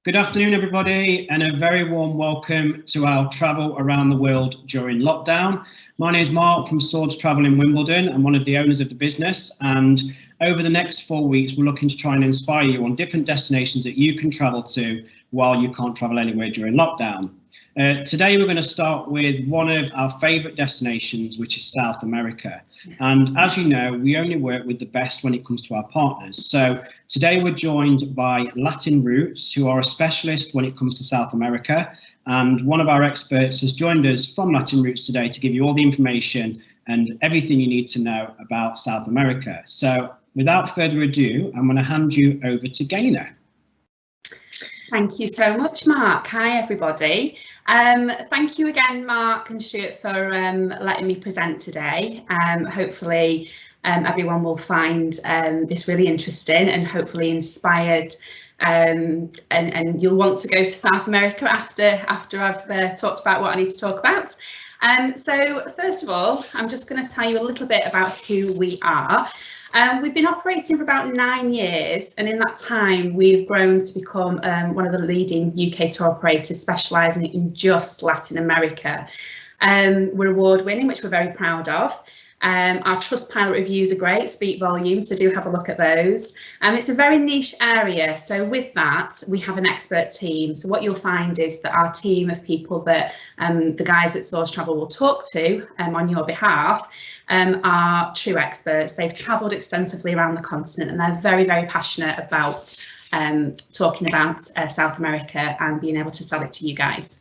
Good afternoon, everybody, and a very warm welcome to our travel around the world during lockdown. My name is Mark from Swords Travel in Wimbledon. I'm one of the owners of the business, and over the next 4 weeks, we're looking to try and inspire you on different destinations that you can travel to while you can't travel anywhere during lockdown. Today, we're going to start with one of our favourite destinations, which is South America. And as you know, we only work with the best when it comes to our partners. So today we're joined by Latin Roots, who are a specialist when it comes to South America. And one of our experts has joined us from Latin Roots today to give you all the information and everything you need to know about South America. So without further ado, I'm going to hand you over to Gaynor. Thank you so much, Mark. Hi, everybody. Thank you again, Mark and Stuart, for letting me present today. Hopefully everyone will find this really interesting and hopefully inspired, and you'll want to go to South America after I've talked about what I need to talk about. So first of all, I'm just going to tell you a little bit about who we are. We've been operating for about 9 years, and in that time we've grown to become one of the leading UK tour operators specialising in just Latin America. We're award winning, which we're very proud of. Our Trustpilot reviews are great, speak volumes, so do have a look at those. It's a very niche area, so with that we have an expert team. So what you'll find is that our team of people that the guys at Swords Travel will talk to on your behalf are true experts. They've travelled extensively around the continent and they're very, very passionate about talking about South America and being able to sell it to you guys.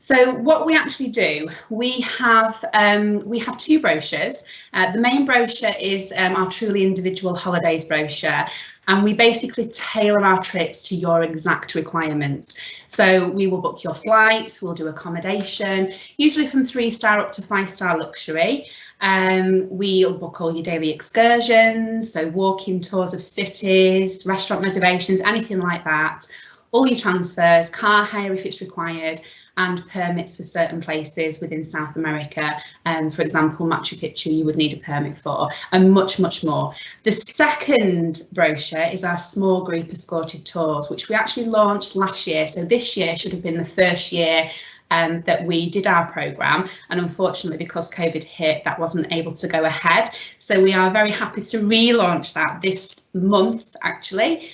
So what we actually do, we have 2 brochures. The main brochure is our truly individual holidays brochure, and we basically tailor our trips to your exact requirements. So we will book your flights, we'll do accommodation, usually from 3-star up to 5-star luxury. We'll book all your daily excursions, so walking tours of cities, restaurant reservations, anything like that. All your transfers, car hire if it's required, and permits for certain places within South America. For example, Machu Picchu you would need a permit for, and much, much more. The second brochure is our small group escorted tours, which we actually launched last year. So this year should have been the first year that we did our programme, and unfortunately because COVID hit, that wasn't able to go ahead. So we are very happy to relaunch that this month actually,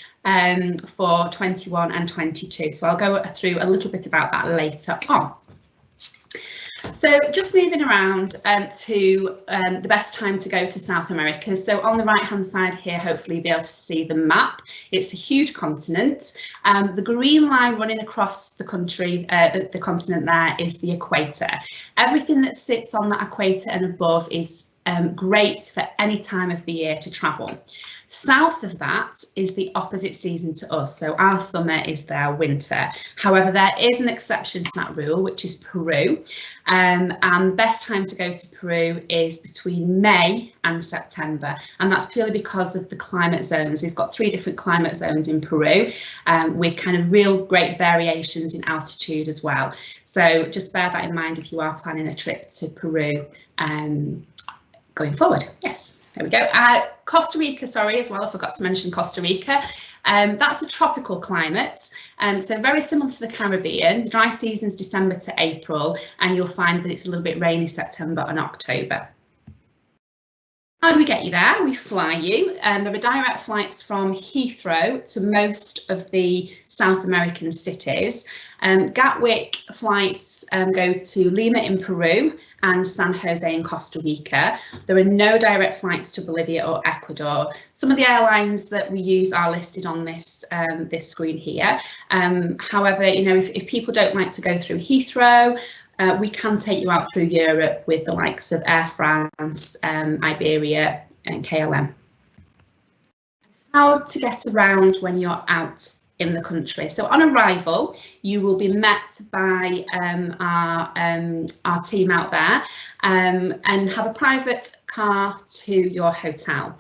for 21 and 22. So I'll go through a little bit about that later on. So just moving around to the best time to go to South America. So on the right hand side here, hopefully you'll be able to see the map. It's a huge continent. The green line running across the country, the continent there, is the equator. Everything that sits on that equator and above is great for any time of the year to travel. South of that is the opposite season to us, so our summer is their winter. However, there is an exception to that rule, which is Peru, and the best time to go to Peru is between May and September, and that's purely because of the climate zones. We've got 3 different climate zones in Peru, with kind of real great variations in altitude as well. So just bear that in mind if you are planning a trip to Peru going forward. Yes. There we go. Costa Rica, sorry, as well, I forgot to mention Costa Rica. That's a tropical climate, so very similar to the Caribbean. The dry season's December to April, and you'll find that it's a little bit rainy September and October. How do we get you there? We fly you, and there are direct flights from Heathrow to most of the South American cities. Gatwick flights go to Lima in Peru and San Jose in Costa Rica. There are no direct flights to Bolivia or Ecuador. Some of the airlines that we use are listed on this this screen here. However, you know, if people don't like to go through Heathrow, we can take you out through Europe with the likes of Air France, Iberia and KLM. How to get around when you're out in the country. So on arrival, you will be met by our team out there and have a private car to your hotel.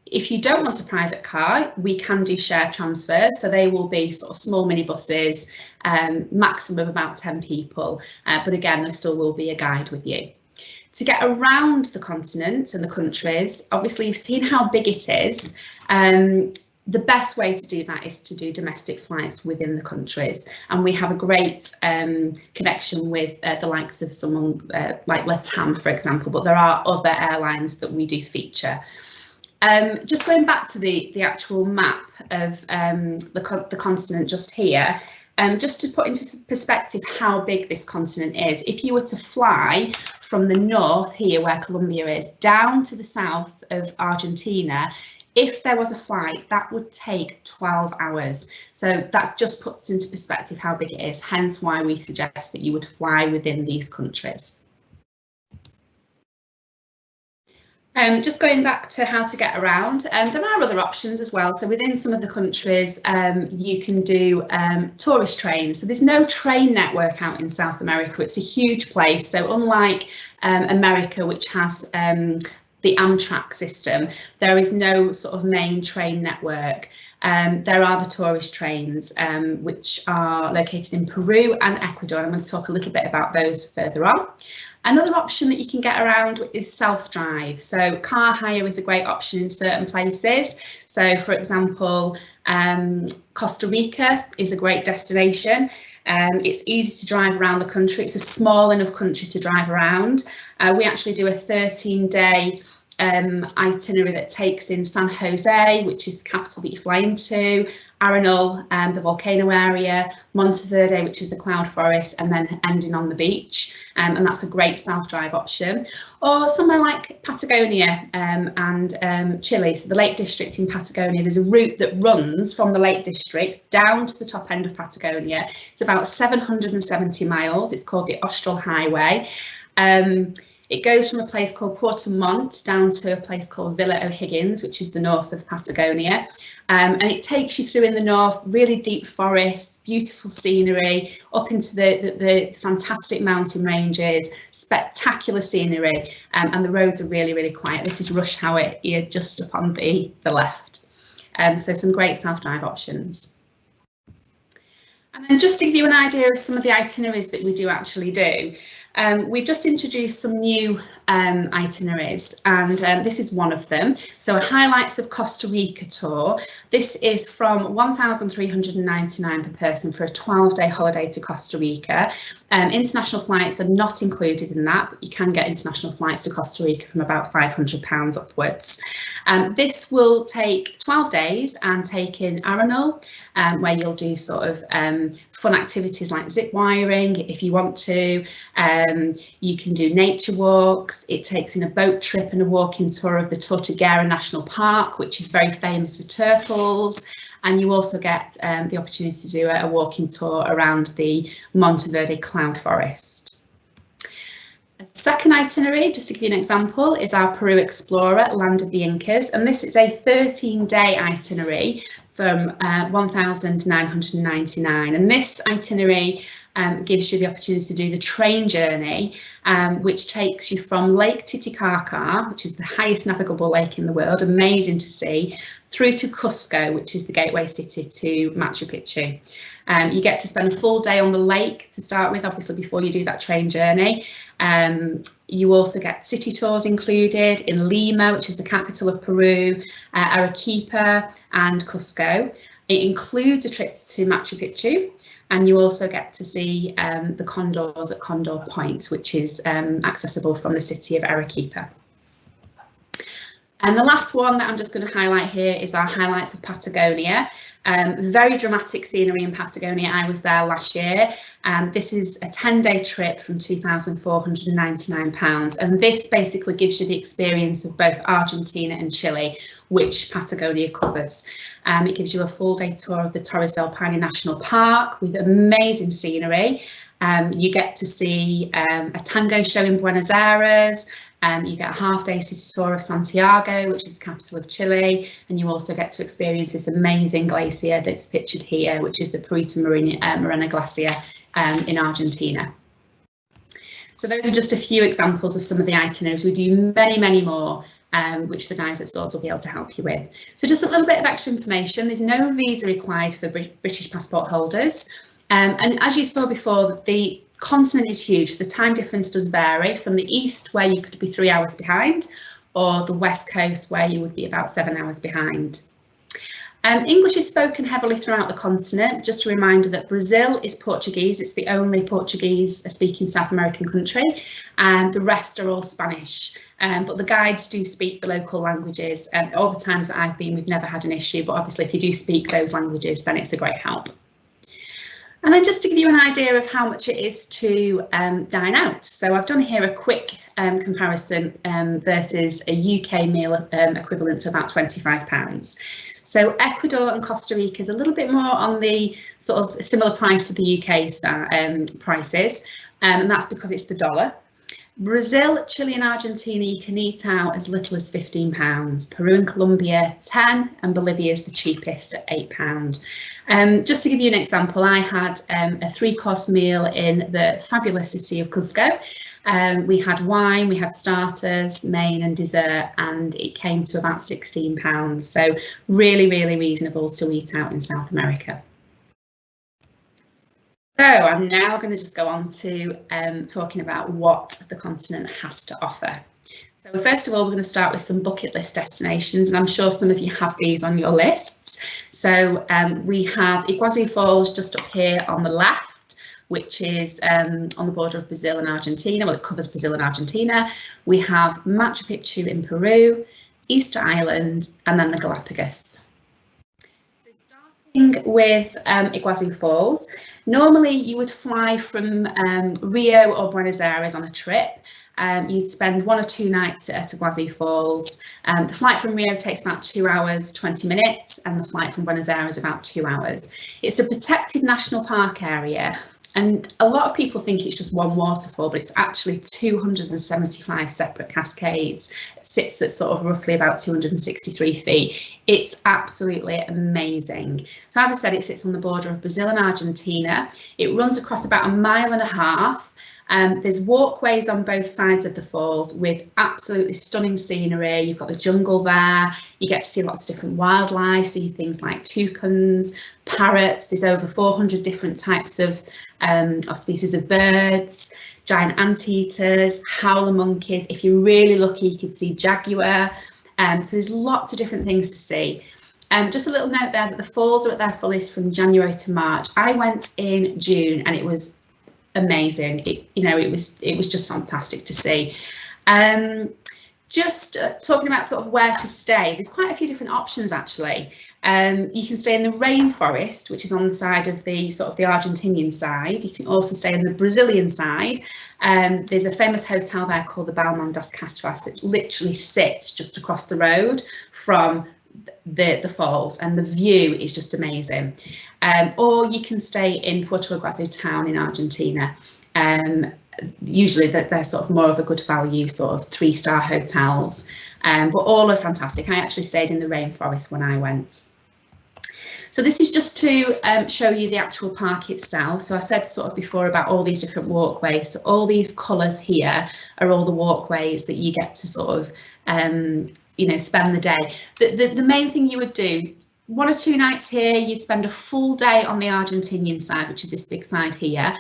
If you don't want a private car, we can do share transfers, so they will be sort of small minibuses, maximum of about 10 people, but again there still will be a guide with you. To get around the continent and the countries, obviously you've seen how big it is. the best way to do that is to do domestic flights within the countries, and we have a great connection with the likes of someone like LATAM, for example, but there are other airlines that we do feature. Just going back to the actual map of the continent just here, just to put into perspective how big this continent is, if you were to fly from the north here, where Colombia is, down to the south of Argentina, if there was a flight, that would take 12 hours. So that just puts into perspective how big it is, hence why we suggest that you would fly within these countries. Just going back to how to get around, there are other options as well. So within some of the countries, you can do tourist trains. So there's no train network out in South America. It's a huge place. So unlike America, which has the Amtrak system, there is no sort of main train network. There are the tourist trains, which are located in Peru and Ecuador. I'm going to talk a little bit about those further on. Another option that you can get around is self-drive. So car hire is a great option in certain places. So for example, Costa Rica is a great destination. It's easy to drive around the country. It's a small enough country to drive around. We actually do a 13-day itinerary that takes in San Jose, which is the capital that you fly into, Arenal, the volcano area, Monteverde, which is the cloud forest, and then ending on the beach. And that's a great self-drive option. Or somewhere like Patagonia and Chile, so the Lake District in Patagonia, there's a route that runs from the Lake District down to the top end of Patagonia. It's about 770 miles. It's called the Austral Highway. It goes from a place called Puerto Montt down to a place called Villa O'Higgins, which is the north of Patagonia. And it takes you through in the north, really deep forests, beautiful scenery, up into the fantastic mountain ranges, spectacular scenery, and the roads are really, really quiet. This is rush hour here, just up on the left. So some great self-drive options. And then just to give you an idea of some of the itineraries that we do actually do, we've just introduced some new itineraries, and this is one of them. So highlights of Costa Rica tour. This is from $1,399 per person for a 12-day holiday to Costa Rica. International flights are not included in that, but you can get international flights to Costa Rica from about £500 upwards. This will take 12 days and take in Arenal, where you'll do sort of fun activities like zip wiring if you want to. You can do nature walks. It takes in a boat trip and a walking tour of the Tortuguera National Park, which is very famous for turtles. And you also get the opportunity to do a walking tour around the Monteverde cloud forest. A second itinerary, just to give you an example, is our Peru Explorer, Land of the Incas. And this is a 13-day itinerary from $1,999. And this itinerary gives you the opportunity to do the train journey, which takes you from Lake Titicaca, which is the highest navigable lake in the world, amazing to see, through to Cusco, which is the gateway city to Machu Picchu. You get to spend a full day on the lake to start with, obviously, before you do that train journey. You also get city tours included in Lima, which is the capital of Peru, Arequipa and Cusco. It includes a trip to Machu Picchu, and you also get to see the condors at Condor Point, which is accessible from the city of Arequipa. And the last one that I'm just going to highlight here is our highlights of Patagonia. Very dramatic scenery in Patagonia. I was there last year. This is a 10-day trip from £2,499, and this basically gives you the experience of both Argentina and Chile, which Patagonia covers. It gives you a full-day tour of the Torres del Paine National Park with amazing scenery. You get to see a tango show in Buenos Aires. You get a half-day city tour of Santiago, which is the capital of Chile, and you also get to experience this amazing glacier that's pictured here, which is the Perito Morena Glacier in Argentina. So those are just a few examples of some of the itineraries. We do many, many more, which the guys at Swords will be able to help you with. So just a little bit of extra information. There's no visa required for British passport holders. And as you saw before, the continent is huge. The time difference does vary from the east, where you could be 3 hours behind, or the west coast, where you would be about 7 hours behind. English is spoken heavily throughout the continent. Just a reminder that Brazil is Portuguese. It's the only Portuguese-speaking South American country, and the rest are all Spanish. But the guides do speak the local languages. All the times that I've been, we've never had an issue. But obviously, if you do speak those languages, then it's a great help. And then just to give you an idea of how much it is to dine out. So I've done here a quick comparison versus a UK meal equivalent to about £25. So Ecuador and Costa Rica is a little bit more on the sort of similar price to the UK prices, and that's because it's the dollar. Brazil, Chile and Argentina, you can eat out as little as £15. Peru and Colombia, 10, and Bolivia is the cheapest at £8. Just to give you an example, I had a 3-course meal in the fabulous city of Cusco. We had wine, we had starters, main and dessert, and it came to about £16. So really, really reasonable to eat out in South America. So I'm now going to just go on to talking about what the continent has to offer. So first of all, we're going to start with some bucket list destinations, and I'm sure some of you have these on your lists. So we have Iguazu Falls just up here on the left, which is on the border of Brazil and Argentina. Well, it covers Brazil and Argentina. We have Machu Picchu in Peru, Easter Island, and then the Galapagos. So starting with Iguazu Falls, normally you would fly from Rio or Buenos Aires on a trip. You'd spend 1 or 2 nights at Iguazu Falls. The flight from Rio takes about 2 hours, 20 minutes, and the flight from Buenos Aires about 2 hours. It's a protected national park area, and a lot of people think it's just one waterfall, but it's actually 275 separate cascades. It sits at sort of roughly about 263 feet. It's absolutely amazing. So as I said, it sits on the border of Brazil and Argentina. It runs across about 1.5 miles. There's walkways on both sides of the falls with absolutely stunning scenery. You've got the jungle there. You get to see lots of different wildlife, see things like toucans, parrots. There's over 400 different types of species of birds, giant anteaters, howler monkeys. If you're really lucky, you could see jaguar. So there's lots of different things to see. Just a little note there that the falls are at their fullest from January to March. I went in June and it was amazing. It was just fantastic to see. Just talking about sort of where to stay, there's quite a few different options actually. You can stay in the rainforest, which is on the side of the sort of the Argentinian side. You can also stay on the Brazilian side. There's a famous hotel there called the Balmain das Cataratas that literally sits just across the road from the falls, and the view is just amazing. Or you can stay in Puerto Iguazu town in Argentina. Usually they're sort of more of a good value, sort of 3-star hotels, but all are fantastic. I actually stayed in the rainforest when I went. So this is just to show you the actual park itself. So I said sort of before about all these different walkways. So all these colours here are all the walkways that you get to sort of spend the day. The main thing you would do, 1 or 2 nights here, you'd spend a full day on the Argentinian side, which is this big side here,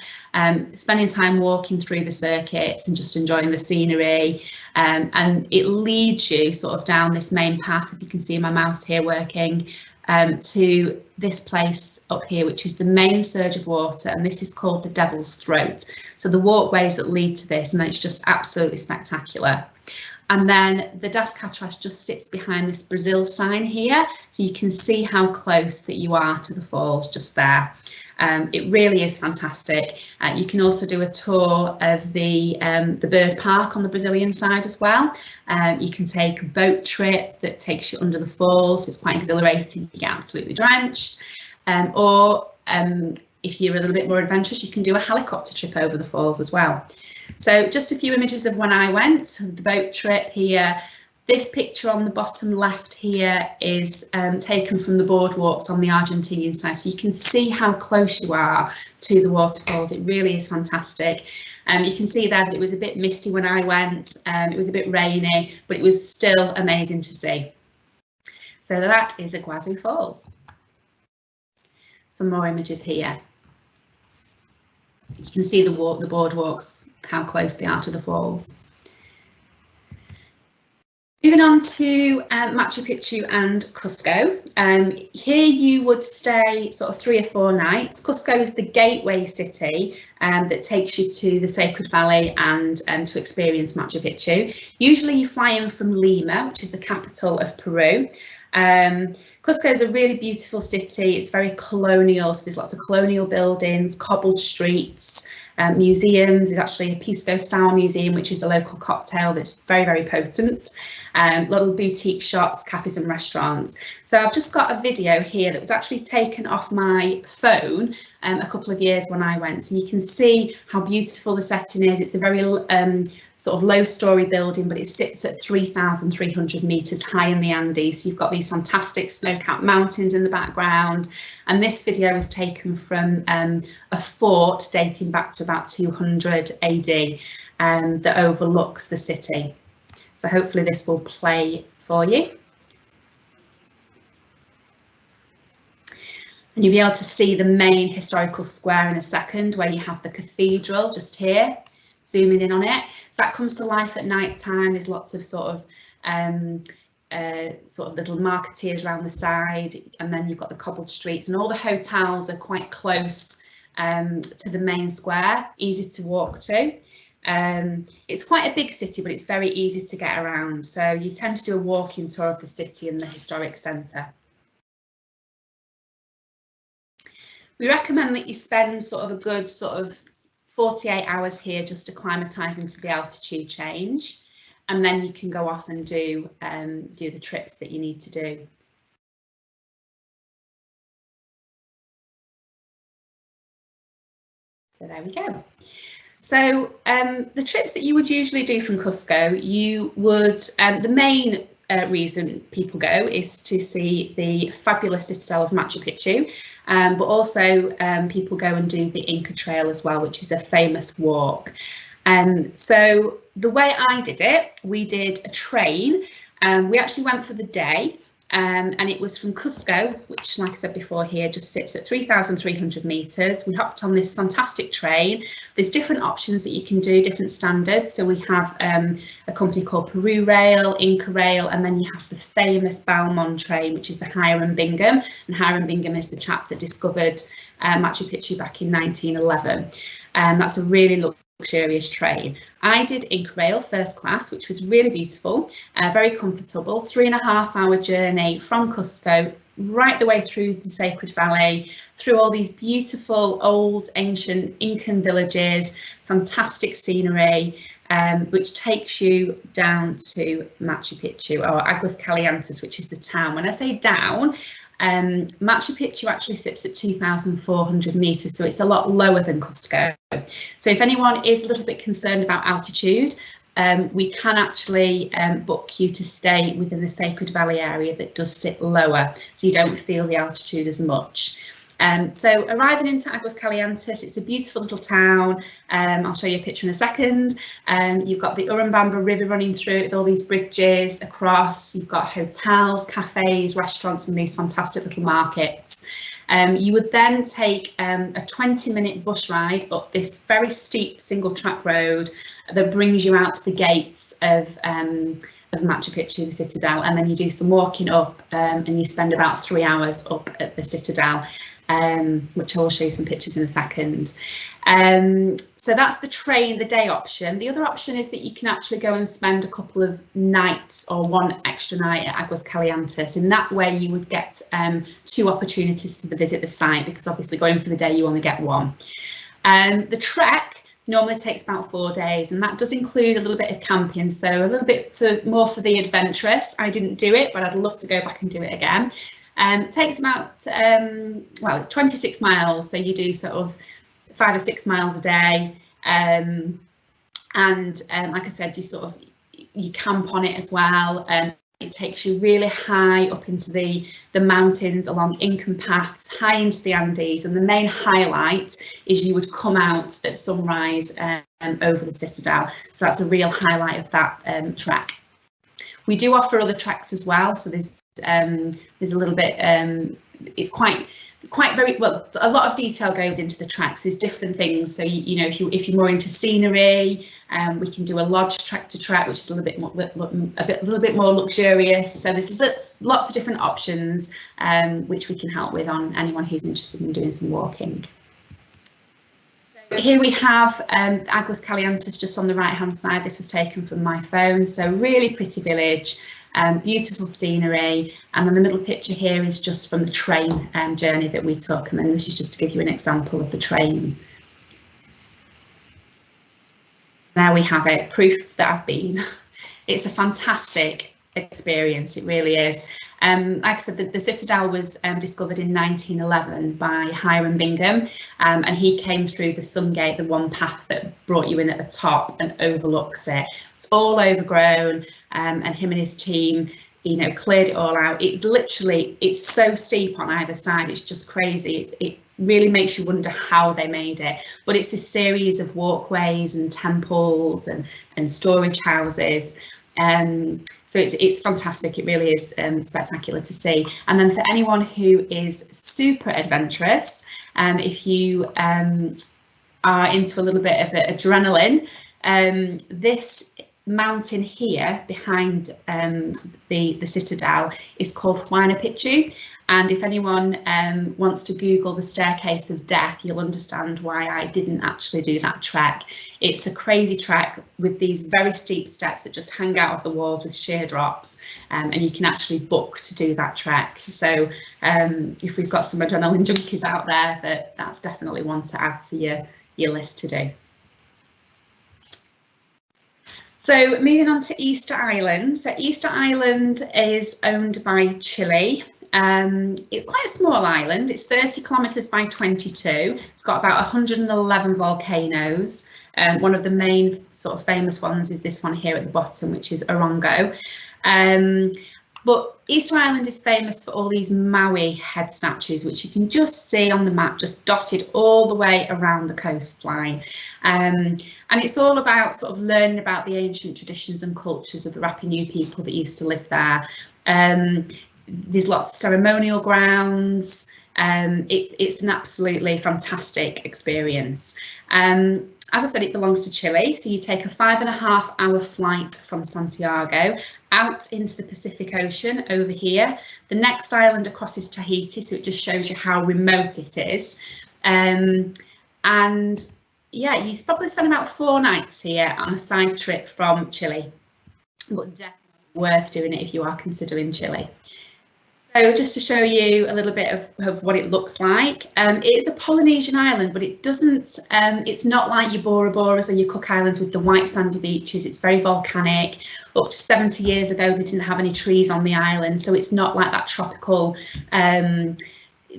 spending time walking through the circuits and just enjoying the scenery. And it leads you sort of down this main path, if you can see my mouse here working, to this place up here, which is the main surge of water, and this is called the Devil's Throat. So the walkways that lead to this, and it's just absolutely spectacular. And then the Das Cataratas just sits behind this Brazil sign here, so you can see how close that you are to the falls just there. It really is fantastic. You can also do a tour of the bird park on the Brazilian side as well. You can take a boat trip that takes you under the falls. It's quite exhilarating. You get absolutely drenched. Or if you're a little bit more adventurous, you can do a helicopter trip over the falls as well. So just a few images of when I went, the boat trip here. This picture on the bottom left here is taken from the boardwalks on the Argentinian side, so you can see how close you are to the waterfalls. It really is fantastic. You can see there that it was a bit misty when I went, it was a bit rainy, but it was still amazing to see. So that is Iguazu Falls. Some more images here. You can see the boardwalks, how close they are to the falls. Moving on to Machu Picchu and Cusco. Here you would stay sort of 3 or 4 nights. Cusco is the gateway city that takes you to the Sacred Valley and to experience Machu Picchu. Usually you fly in from Lima, which is the capital of Peru. Cusco is a really beautiful city. It's very colonial, so there's lots of colonial buildings, cobbled streets, museums. There's actually a Pisco Sour museum, which is the local cocktail that's very, very potent. Little boutique shops, cafes and restaurants. So I've just got a video here that was actually taken off my phone a couple of years when I went. So you can see how beautiful the setting is. It's a very sort of low-story building, but it sits at 3,300 meters high in the Andes. So you've got these fantastic snow-capped mountains in the background. And this video was taken from a fort dating back to about 200 AD that overlooks the city. So hopefully this will play for you. And you'll be able to see the main historical square in a second, where you have the cathedral just here, zooming in on it. So that comes to life at night time. There's lots of sort of little marketeers around the side, and then you've got the cobbled streets, and all the hotels are quite close to the main square, easy to walk to. It's quite a big city, but it's very easy to get around. So you tend to do a walking tour of the city and the historic centre. We recommend that you spend sort of a good sort of 48 hours here just acclimatising to the altitude change, and then you can go off and do the trips that you need to do. So there we go. So the trips that you would usually do from Cusco, you would, the main reason people go is to see the fabulous citadel of Machu Picchu, but also people go and do the Inca Trail as well, which is a famous walk. So the way I did it, we did a train. We actually went for the day. And it was from Cusco, which, like I said before here, just sits at 3,300 meters. We hopped on this fantastic train. There's different options that you can do, different standards. So we have a company called Peru Rail, Inca Rail, and then you have the famous Balmond train, which is the Hiram Bingham. And Hiram Bingham is the chap that discovered Machu Picchu back in 1911. That's a really luxurious train. I did Inca Rail first class, which was really beautiful, very comfortable, 3.5-hour journey from Cusco right the way through the Sacred Valley, through all these beautiful old ancient Incan villages, fantastic scenery, which takes you down to Machu Picchu, or Aguas Calientes, which is the town. When I say down, Machu Picchu actually sits at 2,400 meters, so it's a lot lower than Cusco. So if anyone is a little bit concerned about altitude, we can actually book you to stay within the Sacred Valley area that does sit lower, so you don't feel the altitude as much. So arriving into Aguas Calientes, it's a beautiful little town. I'll show you a picture in a second. You've got the Urubamba River running through it with all these bridges across. You've got hotels, cafes, restaurants, and these fantastic little markets. You would then take a 20-minute bus ride up this very steep single track road that brings you out to the gates of Machu Picchu, the citadel, and then you do some walking up and you spend about 3 hours up at the citadel, which I will show you some pictures in a second. So that's the train, the day option. The other option is that you can actually go and spend a couple of nights or one extra night at Aguas Calientes. In that way you would get 2 opportunities to visit the site, because obviously going for the day you only get one. The trek normally takes about 4 days, and that does include a little bit of camping, so a little bit more for the adventurous. I didn't do it, but I'd love to go back and do it again. It takes about, well, it's 26 miles, so you do sort of 5 or 6 miles a day, and like I said, you camp on it as well. It takes you really high up into the mountains along Incan paths, high into the Andes, and the main highlight is you would come out at sunrise over the citadel. So that's a real highlight of that trek. We do offer other treks as well, so there's a little bit it's quite very well. A lot of detail goes into the tracks. There's different things. So you know, if you're more into scenery, we can do a lodge track to track, which is a little bit more luxurious. So there's lots of different options which we can help with on anyone who's interested in doing some walking. Here we have Aguas Calientes just on the right hand side. This was taken from my phone. So really pretty village, beautiful scenery, and then the middle picture here is just from the train journey that we took, and then this is just to give you an example of the train. There we have it, proof that I've been. It's a fantastic experience, it really is. Like I said, the citadel was discovered in 1911 by Hiram Bingham, and he came through the sun gate, the one path that brought you in at the top and overlooks it. It's all overgrown, and him and his team, you know, cleared it all out. It's literally, it's so steep on either side, it's just crazy. It really makes you wonder how they made it, but it's a series of walkways and temples and storage houses. So it's fantastic. It really is spectacular to see. And then for anyone who is super adventurous, if you are into a little bit of adrenaline, this mountain here behind the citadel is called Huayna Picchu. And if anyone wants to Google the staircase of death, you'll understand why I didn't actually do that trek. It's a crazy trek with these very steep steps that just hang out of the walls with sheer drops, and you can actually book to do that trek. So if we've got some adrenaline junkies out there, that's definitely one to add to your list to do. So moving on to Easter Island. So Easter Island is owned by Chile. It's quite a small island. It's 30 kilometres by 22. It's got about 111 volcanoes. One of the main sort of famous ones is this one here at the bottom, which is Orongo. But Easter Island is famous for all these Maui head statues, which you can just see on the map, just dotted all the way around the coastline. And it's all about sort of learning about the ancient traditions and cultures of the Rapa Nui people that used to live there. There's lots of ceremonial grounds. It's an absolutely fantastic experience. As I said, it belongs to Chile, so you take a 5.5-hour flight from Santiago out into the Pacific Ocean over here. The next island across is Tahiti, so it just shows you how remote it is. And yeah, you probably spend about 4 nights here on a side trip from Chile, but definitely worth doing it if you are considering Chile. So just to show you a little bit of what it looks like, it's a Polynesian island, but it doesn't, it's not like your Bora Boras or your Cook Islands with the white sandy beaches. It's very volcanic. Up to 70 years ago, they didn't have any trees on the island, so it's not like that tropical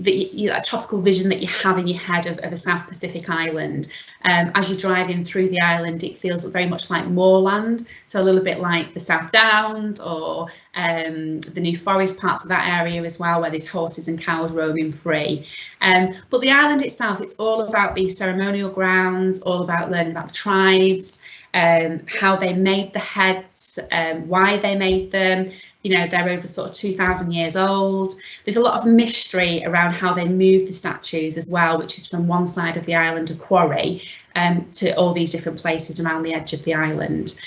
that tropical vision that you have in your head of a South Pacific island. As you're driving through the island, it feels very much like moorland, so a little bit like the South Downs or the New Forest parts of that area as well, where there's horses and cows roaming free. But the island itself, it's all about these ceremonial grounds, all about learning about the tribes, how they made the heads, why they made them. You know, they're over sort of 2,000 years old. There's a lot of mystery around how they move the statues as well, which is from one side of the island, a quarry, to all these different places around the edge of the island.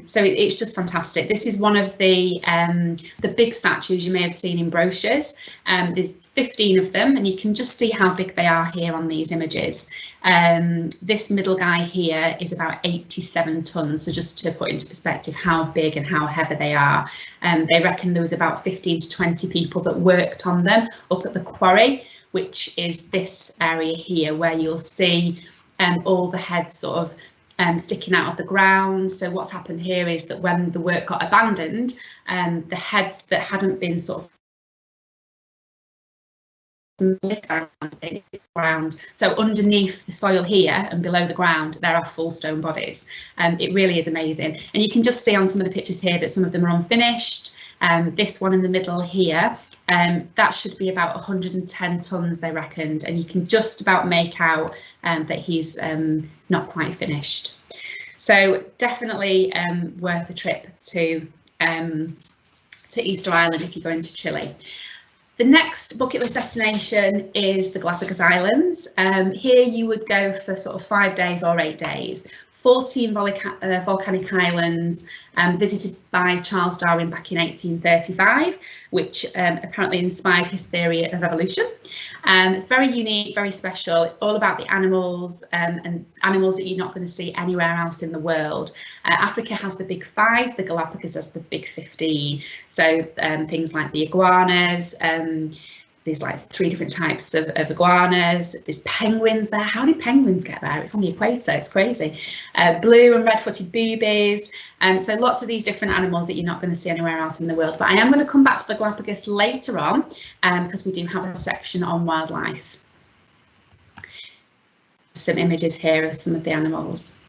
So it's just fantastic. This is one of the big statues you may have seen in brochures. There's 15 of them, and you can just see how big they are here on these images. This middle guy here is about 87 tons, so just to put into perspective how big and how heavy they are. They reckon there was about 15 to 20 people that worked on them up at the quarry, which is this area here, where you'll see all the heads sort of sticking out of the ground. So what's happened here is that when the work got abandoned, the heads that hadn't been sort of ground, so underneath the soil here and below the ground, there are full stone bodies. It really is amazing, and you can just see on some of the pictures here that some of them are unfinished. This one in the middle here, that should be about 110 tons, they reckoned, and you can just about make out that he's not quite finished. So definitely worth a trip to Easter Island if you're going to Chile. The next bucket list destination is the Galapagos Islands. Here you would go for sort of 5 days or 8 days. 14 volcanic islands visited by Charles Darwin back in 1835, which apparently inspired his theory of evolution. It's very unique, very special. It's all about the animals and animals that you're not going to see anywhere else in the world. Africa has the big 5, the Galapagos has the big 15. So things like the iguanas, there's like 3 different types of iguanas. There's penguins there. How did penguins get there? It's on the equator. It's crazy. Blue and red-footed boobies. So lots of these different animals that you're not going to see anywhere else in the world. But I am going to come back to the Galapagos later on because we do have a section on wildlife. Some images here of some of the animals.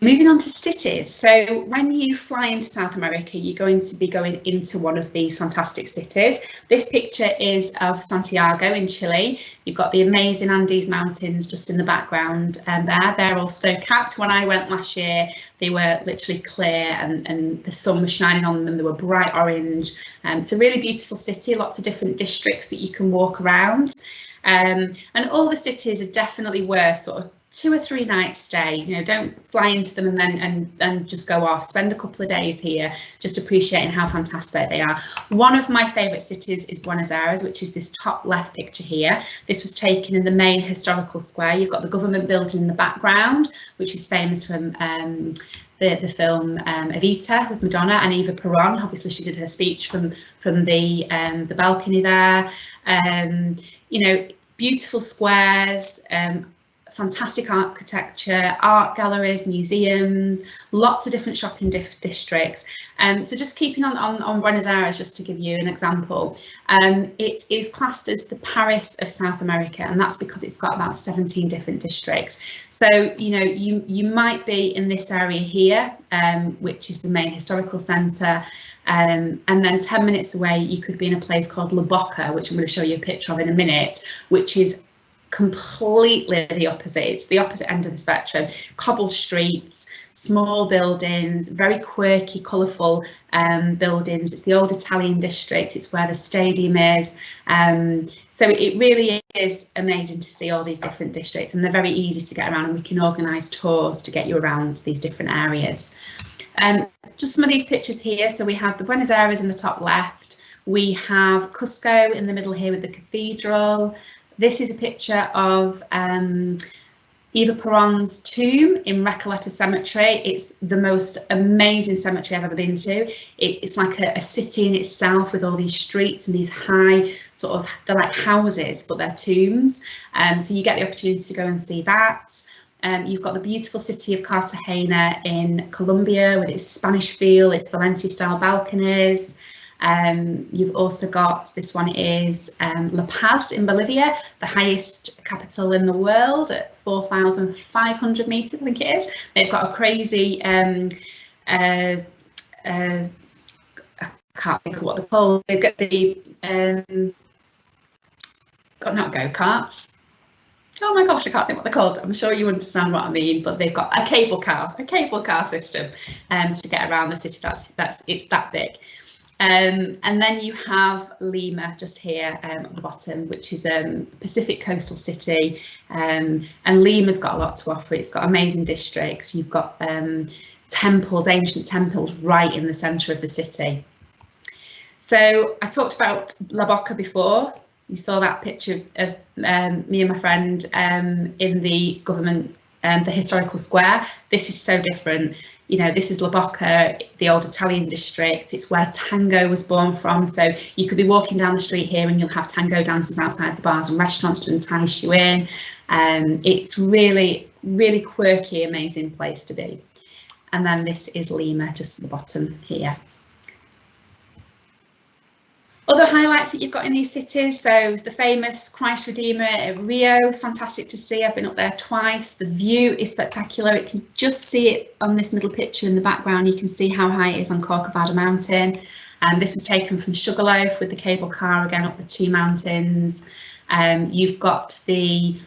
Moving on to cities. So when you fly into South America, you're going to be going into one of these fantastic cities. This picture is of Santiago in Chile. You've got the amazing Andes Mountains just in the background there. They're all snow-capped. When I went last year, they were literally clear and the sun was shining on them. They were bright orange. It's a really beautiful city, lots of different districts that you can walk around. And all the cities are definitely worth sort of 2 or 3 nights stay. You know, don't fly into them and then just go off. Spend a couple of days here, just appreciating how fantastic they are. One of my favourite cities is Buenos Aires, which is this top left picture here. This was taken in the main historical square. You've got the government building in the background, which is famous from the film Evita with Madonna and Eva Peron. Obviously, she did her speech from the balcony there. You know, beautiful squares. Fantastic architecture, art galleries, museums, lots of different shopping districts. So just keeping on Buenos Aires, just to give you an example, it is classed as the Paris of South America, and that's because it's got about 17 different districts. So, you know, you might be in this area here, which is the main historical centre, and then 10 minutes away you could be in a place called La Boca, which I'm going to show you a picture of in a minute, which is completely the opposite. It's the opposite end of the spectrum. Cobbled streets, small buildings, very quirky, colourful buildings. It's the old Italian district. It's where the stadium is. So it really is amazing to see all these different districts, and they're very easy to get around, and we can organise tours to get you around these different areas. Just some of these pictures here. So we have the Buenos Aires in the top left. We have Cusco in the middle here with the cathedral. This is a picture of Eva Peron's tomb in Recoleta Cemetery. It's the most amazing cemetery I've ever been to. It's like a city in itself with all these streets and these high sort of, they're like houses, but they're tombs. So you get the opportunity to go and see that. You've got the beautiful city of Cartagena in Colombia with its Spanish feel, its Valencia style balconies. You've also got, this one is La Paz in Bolivia, the highest capital in the world at 4,500 meters, I think it is. They've got a crazy, I can't think of what they're called. They've got the, not go-karts. Oh my gosh, I can't think what they're called. I'm sure you understand what I mean, but they've got a cable car system to get around the city. It's that big. And then you have Lima just here at the bottom, which is a Pacific coastal city, and Lima's got a lot to offer. It's got amazing districts. You've got temples, ancient temples right in the centre of the city. So I talked about La Boca before. You saw that picture of me and my friend in the government, the historical square. This is so different. You know, this is La Boca, the old Italian district. It's where tango was born from. So you could be walking down the street here and you'll have tango dancers outside the bars and restaurants to entice you in. It's really, really quirky, amazing place to be. And then this is Lima, just at the bottom here. Other highlights that you've got in these cities, so the famous Christ Redeemer at Rio is fantastic to see. I've been up there twice. The view is spectacular. You can just see it on this middle picture in the background. You can see how high it is on Corcovado Mountain. This was taken from Sugarloaf with the cable car again up the 2 mountains. You've got the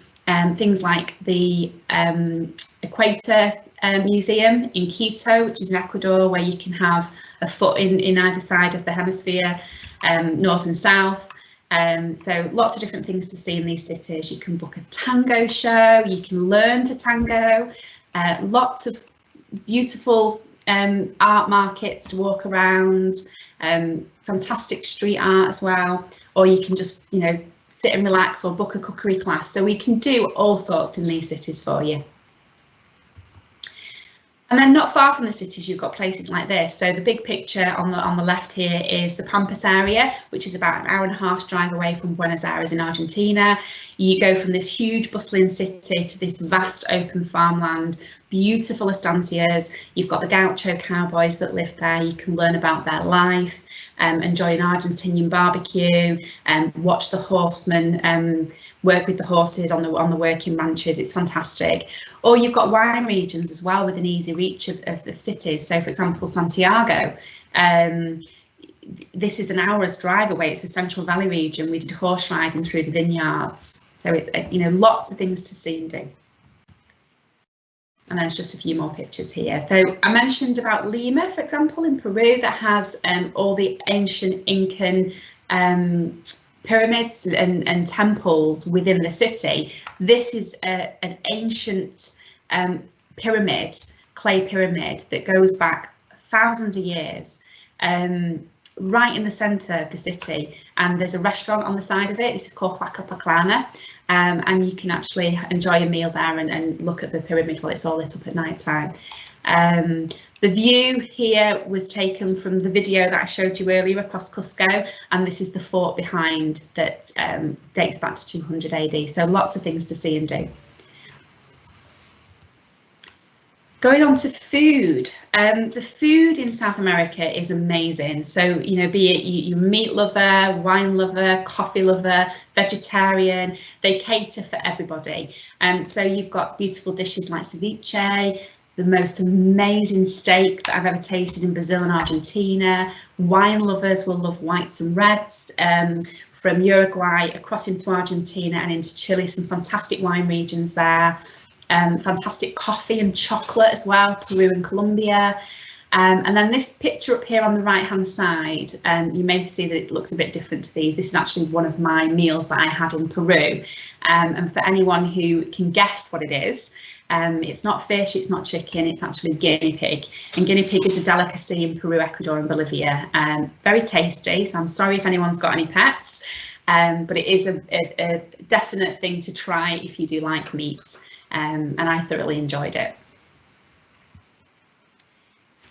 things like the equator museum in Quito, which is in Ecuador, where you can have a foot in either side of the hemisphere, north and south. So lots of different things to see in these cities. You can book a tango show, you can learn to tango, lots of beautiful art markets to walk around, fantastic street art as well, or you can just, you know, sit and relax or book a cookery class. So we can do all sorts in these cities for you. And then not far from the cities, you've got places like this. So the big picture on the left here is the Pampas area, which is about an hour and a half's drive away from Buenos Aires in Argentina. You go from this huge bustling city to this vast open farmland, beautiful estancias. You've got the gaucho cowboys that live there. You can learn about their life, enjoy an Argentinian barbecue, watch the horsemen work with the horses on the working ranches. It's fantastic. Or you've got wine regions as well within easy reach of the cities. So, for example, Santiago. This is an hour's drive away. It's the Central Valley region. We did horse riding through the vineyards. So, you know, lots of things to see and do. And there's just a few more pictures here. So I mentioned about Lima, for example, in Peru, that has all the ancient Incan pyramids and temples within the city. This is an ancient pyramid, clay pyramid, that goes back thousands of years, right in the centre of the city. And there's a restaurant on the side of it. This is called Huaca Paclana. And you can actually enjoy a meal there and look at the pyramid while it's all lit up at night time. The view here was taken from the video that I showed you earlier across Cusco, and this is the fort behind that dates back to 200 AD. So lots of things to see and do. Going on to food, the food in South America is amazing. So, you know, be it you meat lover, wine lover, coffee lover, vegetarian, they cater for everybody. So you've got beautiful dishes like ceviche, the most amazing steak that I've ever tasted in Brazil and Argentina. Wine lovers will love whites and reds. From Uruguay across into Argentina and into Chile, some fantastic wine regions there. Fantastic coffee and chocolate as well, Peru and Colombia. And then this picture up here on the right hand side, you may see that it looks a bit different to these. This is actually one of my meals that I had in Peru. And for anyone who can guess what it is, it's not fish, it's not chicken, it's actually guinea pig. And guinea pig is a delicacy in Peru, Ecuador and Bolivia. Very tasty, so I'm sorry if anyone's got any pets, but it is a definite thing to try if you do like meat. And I thoroughly enjoyed it.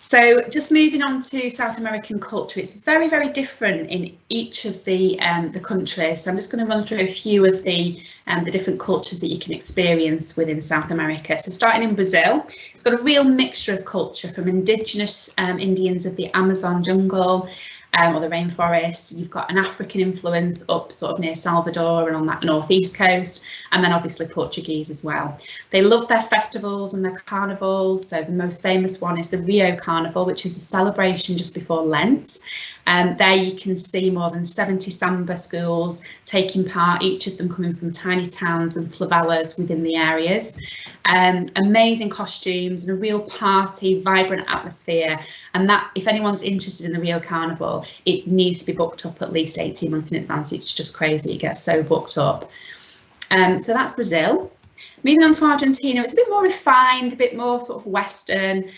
So just moving on to South American culture, it's very, very different in each of the countries. So I'm just going to run through a few of the different cultures that you can experience within South America. So starting in Brazil, it's got a real mixture of culture, from indigenous Indians of the Amazon jungle, or the rainforest. You've got an African influence up sort of near Salvador and on that northeast coast, and then obviously Portuguese as well. They love their festivals and their carnivals. So the most famous one is the Rio Carnival, which is a celebration just before Lent. There you can see more than 70 samba schools taking part, each of them coming from tiny towns and favelas within the areas. Amazing costumes and a real party, vibrant atmosphere. And that, if anyone's interested in the Rio Carnival, it needs to be booked up at least 18 months in advance. It's just crazy, it gets so booked up. So that's Brazil. Moving on to Argentina, it's a bit more refined, a bit more sort of Western.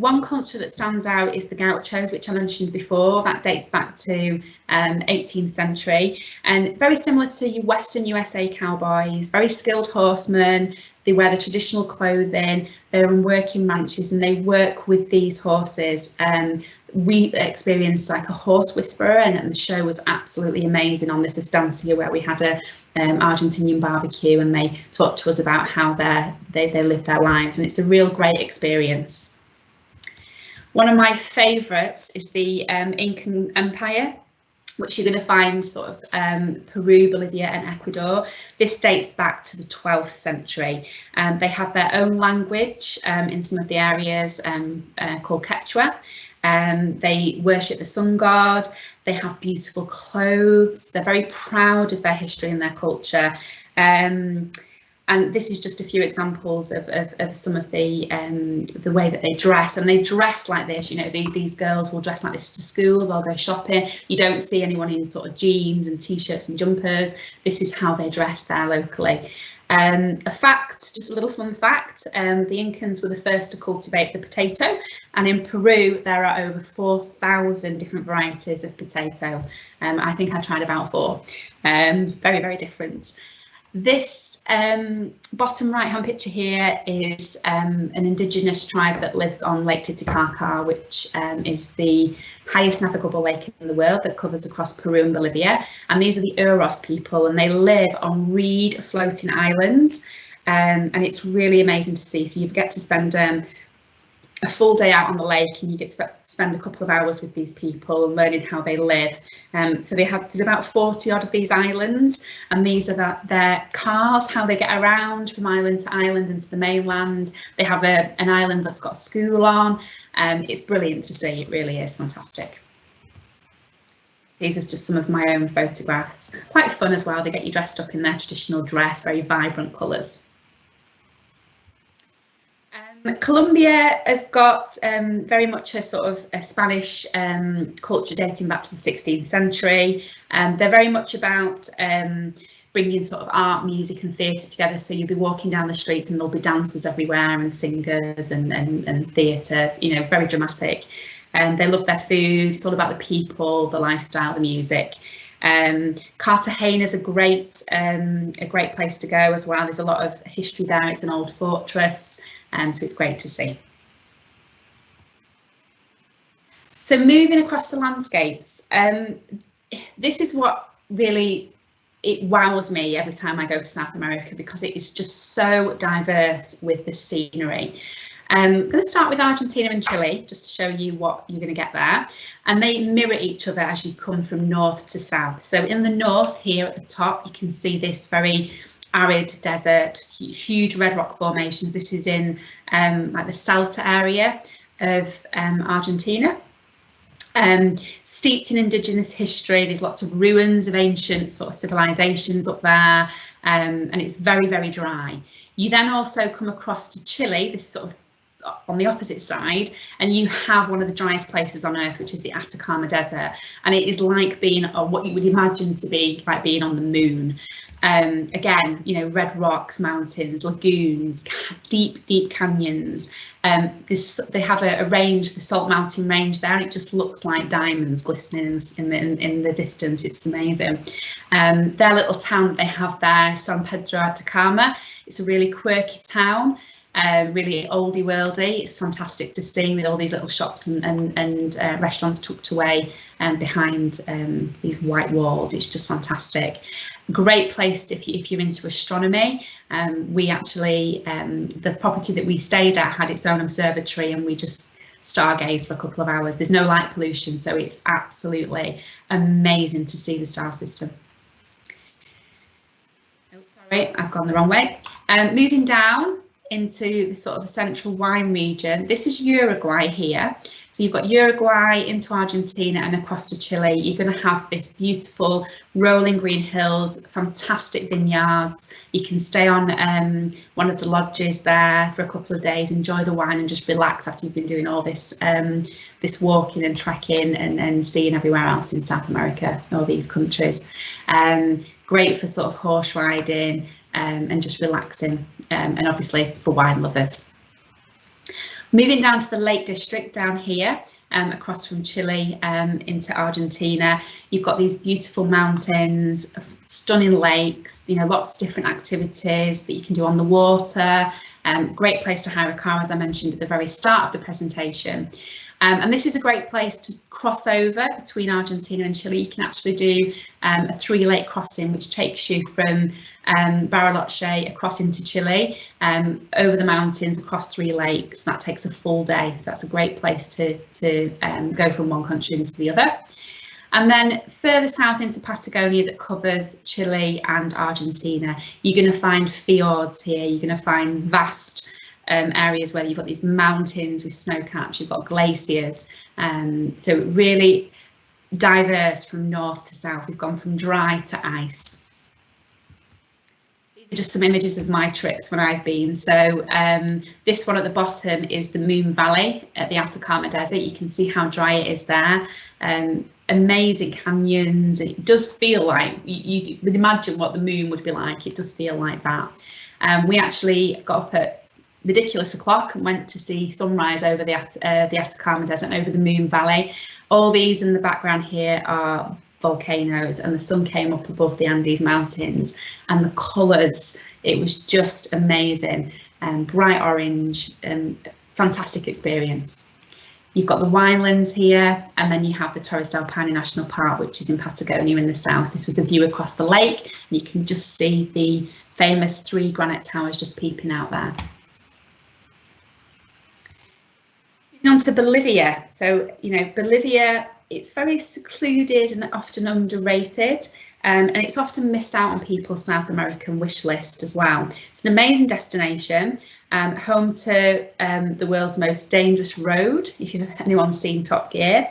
One culture that stands out is the gauchos, which I mentioned before. That dates back to 18th century, and very similar to your Western USA cowboys, very skilled horsemen. They wear the traditional clothing, they're on working ranches and they work with these horses. We experienced like a horse whisperer, and the show was absolutely amazing on this estancia where we had a Argentinian barbecue, and they talked to us about how they live their lives, and it's a real great experience. One of my favourites is the Incan Empire, which you're going to find sort of Peru, Bolivia and Ecuador. This dates back to the 12th century. They have their own language in some of the areas called Quechua. They worship the sun god. They have beautiful clothes. They're very proud of their history and their culture. And And this is just a few examples of some of the way that they dress, and they dress like this. You know, these girls will dress like this to school, they'll go shopping. You don't see anyone in sort of jeans and t-shirts and jumpers. This is how they dress there locally. A fact, just a little fun fact, the Incans were the first to cultivate the potato, and in Peru there are over 4,000 different varieties of potato. I think I tried about 4. Very, very different. This bottom right hand picture here is an indigenous tribe that lives on Lake Titicaca, which is the highest navigable lake in the world that covers across Peru and Bolivia. And these are the Uros people, and they live on reed floating islands, and it's really amazing to see. So you get to spend a full day out on the lake, and you get to spend a couple of hours with these people and learning how they live. So there's about 40 odd of these islands, and these are their cars, how they get around from island to island and to the mainland. They have an island that's got a school on. It's brilliant to see, it really is fantastic. These are just some of my own photographs. Quite fun as well, they get you dressed up in their traditional dress, very vibrant colours. Colombia has got very much a sort of a Spanish culture dating back to the 16th century. They're very much about bringing sort of art, music and theatre together. So you'll be walking down the streets and there'll be dancers everywhere and singers and theatre, you know, very dramatic. They love their food. It's all about the people, the lifestyle, the music. Cartagena is a great place to go as well. There's a lot of history there. It's an old fortress. So it's great to see. So moving across the landscapes, this is what really, it wows me every time I go to South America, because it is just so diverse with the scenery. I'm going to start with Argentina and Chile, just to show you what you're going to get there. And they mirror each other as you come from north to south. So in the north here at the top, you can see this very arid desert, huge red rock formations. This is in like the Salta area of Argentina. Steeped in indigenous history, there's lots of ruins of ancient sort of civilizations up there, and it's very, very dry. You then also come across to Chile, this sort of on the opposite side, and you have one of the driest places on earth, which is the Atacama Desert, and it is like being on what you would imagine to be like being on the moon. Again, you know, red rocks, mountains, lagoons, deep canyons. They have a range, the Salt Mountain Range there, and it just looks like diamonds glistening in the distance. It's amazing. Their little town that they have there, San Pedro Atacama, it's a really quirky town. Really oldie worldy. It's fantastic to see, with all these little shops and restaurants tucked away behind these white walls. It's just fantastic. Great place if you're into astronomy. We actually, the property that we stayed at had its own observatory, and we just stargazed for a couple of hours. There's no light pollution, so it's absolutely amazing to see the star system. Oh, sorry, I've gone the wrong way. Moving down into the sort of the central wine region. This is Uruguay here. So you've got Uruguay into Argentina and across to Chile. You're going to have this beautiful rolling green hills, fantastic vineyards. You can stay on one of the lodges there for a couple of days, enjoy the wine and just relax after you've been doing all this this walking and trekking and seeing everywhere else in South America, all these countries. Great for sort of horse riding and just relaxing, and obviously for wine lovers. Moving down to the Lake District down here, across from Chile into Argentina, you've got these beautiful mountains, stunning lakes, you know, lots of different activities that you can do on the water. Great place to hire a car, as I mentioned at the very start of the presentation. And this is a great place to cross over between Argentina and Chile. You can actually do a 3-lake crossing, which takes you from Bariloche across into Chile, over the mountains, across 3 lakes. That takes a full day, so that's a great place to go from one country into the other. And then further south into Patagonia, that covers Chile and Argentina, you're going to find fjords here. You're going to find vast areas where you've got these mountains with snow caps, you've got glaciers, so really diverse from north to south. We've gone from dry to ice. These just some images of my trips when I've been. So this one at the bottom is the Moon Valley at the Atacama Desert. You can see how dry it is there. Amazing canyons. It does feel like you would imagine what the moon would be like. It does feel like that. We actually got up at ridiculous o'clock and went to see sunrise over the Atacama Desert, over the Moon Valley. All these in the background here are volcanoes, and the sun came up above the Andes Mountains, and the colours, it was just amazing, and bright orange, and fantastic experience. You've got the winelands here, and then you have the Torres del Paine National Park, which is in Patagonia in the south. This was a view across the lake, and you can just see the famous 3 granite towers just peeping out there. Moving on to Bolivia. So, you know, Bolivia, it's very secluded and often underrated, and it's often missed out on people's South American wish list as well. It's an amazing destination, home to the world's most dangerous road, if anyone's seen Top Gear.